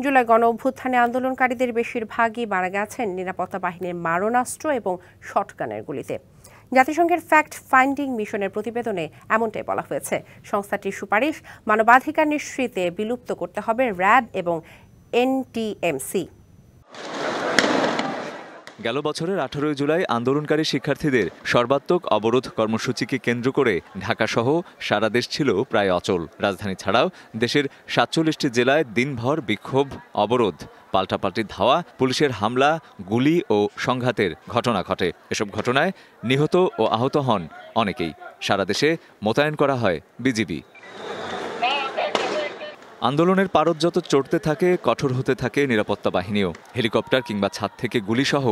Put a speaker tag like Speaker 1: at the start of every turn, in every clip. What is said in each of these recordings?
Speaker 1: জুলাই গণ-অভ্যুত্থানে আন্দোলনকারীদের বেশিরভাগই মারা গেছেন নিরাপত্তা বাহিনীর মারণাস্ত্র এবং শটগানের গুলিতে। জাতিসংঘের ফ্যাক্ট ফাইন্ডিং মিশনের প্রতিবেদনে এমনটাই বলা হয়েছে। সংস্থাটির সুপারিশ, মানবাধিকার নিশ্চিতে বিলুপ্ত করতে হবে র্যাব এবং এনটিএমসি।
Speaker 2: গেল বছরের 18 জুলাই আন্দোলনকারী শিক্ষার্থীদের সর্বাত্মক অবরোধ কর্মসূচিকে কেন্দ্র করে ঢাকাসহ সারা দেশ ছিল প্রায় অচল। রাজধানী ছাড়াও দেশের 47টি জেলায় দিনভর বিক্ষোভ, অবরোধ, পাল্টাপাল্টি ধাওয়া, পুলিশের হামলা, গুলি ও সংঘাতের ঘটনা ঘটে। এসব ঘটনায় নিহত ও আহত হন অনেকেই। সারা দেশে মোতায়েন করা হয় বিজিবি। আন্দোলনের পারদ যত চড়তে থাকে, কঠোর হতে থাকে নিরাপত্তা বাহিনীও। হেলিকপ্টার কিংবা ছাদ থেকে গুলিসহ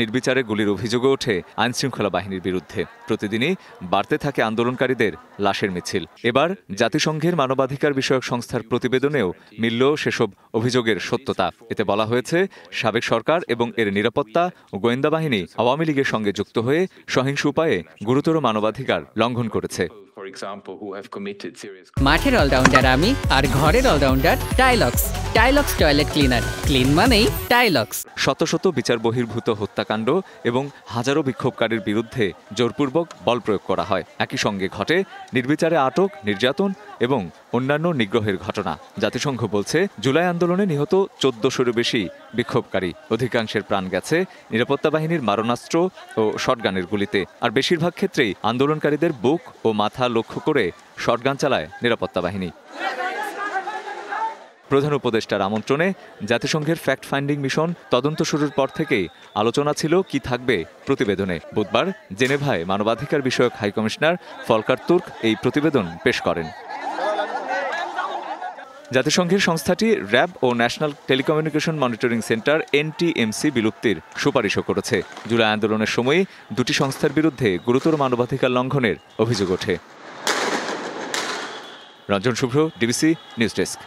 Speaker 2: নির্বিচারে গুলির অভিযোগও ওঠে আইনশৃঙ্খলা বাহিনীর বিরুদ্ধে। প্রতিদিনই বাড়তে থাকে আন্দোলনকারীদের লাশের মিছিল। এবার জাতিসংঘের মানবাধিকার বিষয়ক সংস্থার প্রতিবেদনেও মিলল সেসব অভিযোগের সত্যতা। এতে বলা হয়েছে, সাবেক সরকার এবং এর নিরাপত্তা ও গোয়েন্দা বাহিনী আওয়ামী লীগের সঙ্গে যুক্ত হয়ে সহিংস উপায়ে গুরুতর মানবাধিকার লঙ্ঘন করেছে।
Speaker 3: মাঠের অলরাউন্ডার আমি, আর ঘরের allrounder Tylox. Tylox toilet cleaner, clean মানেই টাইলক্স।
Speaker 2: শত শত বিচার বহির্ভূত হত্যাকাণ্ড এবং হাজারো বিক্ষোভকারীর বিরুদ্ধে জোরপূর্বক বল প্রয়োগ করা হয়। একই সঙ্গে ঘটে নির্বিচারে আটক, নির্যাতন এবং অন্যান্য নিগ্রহের ঘটনা। জাতিসংঘ বলছে, জুলাই আন্দোলনে নিহত 1400-এরও বেশি বিক্ষোভকারী। অধিকাংশের প্রাণ গেছে নিরাপত্তা বাহিনীর মারণাস্ত্র ও শটগানের গুলিতে। আর বেশিরভাগ ক্ষেত্রেই আন্দোলনকারীদের বুক ও মাথা লক্ষ্য করে শটগান চালায় নিরাপত্তা বাহিনী। প্রধান উপদেষ্টার আমন্ত্রণে জাতিসংঘের ফ্যাক্ট ফাইন্ডিং মিশন তদন্ত শুরুর পর থেকেই আলোচনা ছিল কি থাকবে প্রতিবেদনে। বুধবার জেনেভায় মানবাধিকার বিষয়ক হাইকমিশনার ফলকার তুর্ক এই প্রতিবেদন পেশ করেন। জাতিসংঘের সংস্থাটি র্যাব ও National Telecommunication Monitoring Centre NTMC বিলুপ্তির সুপারিশও করেছে। জুলাই আন্দোলনের সময়ই দুটি সংস্থার বিরুদ্ধে গুরুতর মানবাধিকার লঙ্ঘনের অভিযোগ ওঠে। রঞ্জন শুভ্র, ডিবিসি নিউজ ডেস্ক।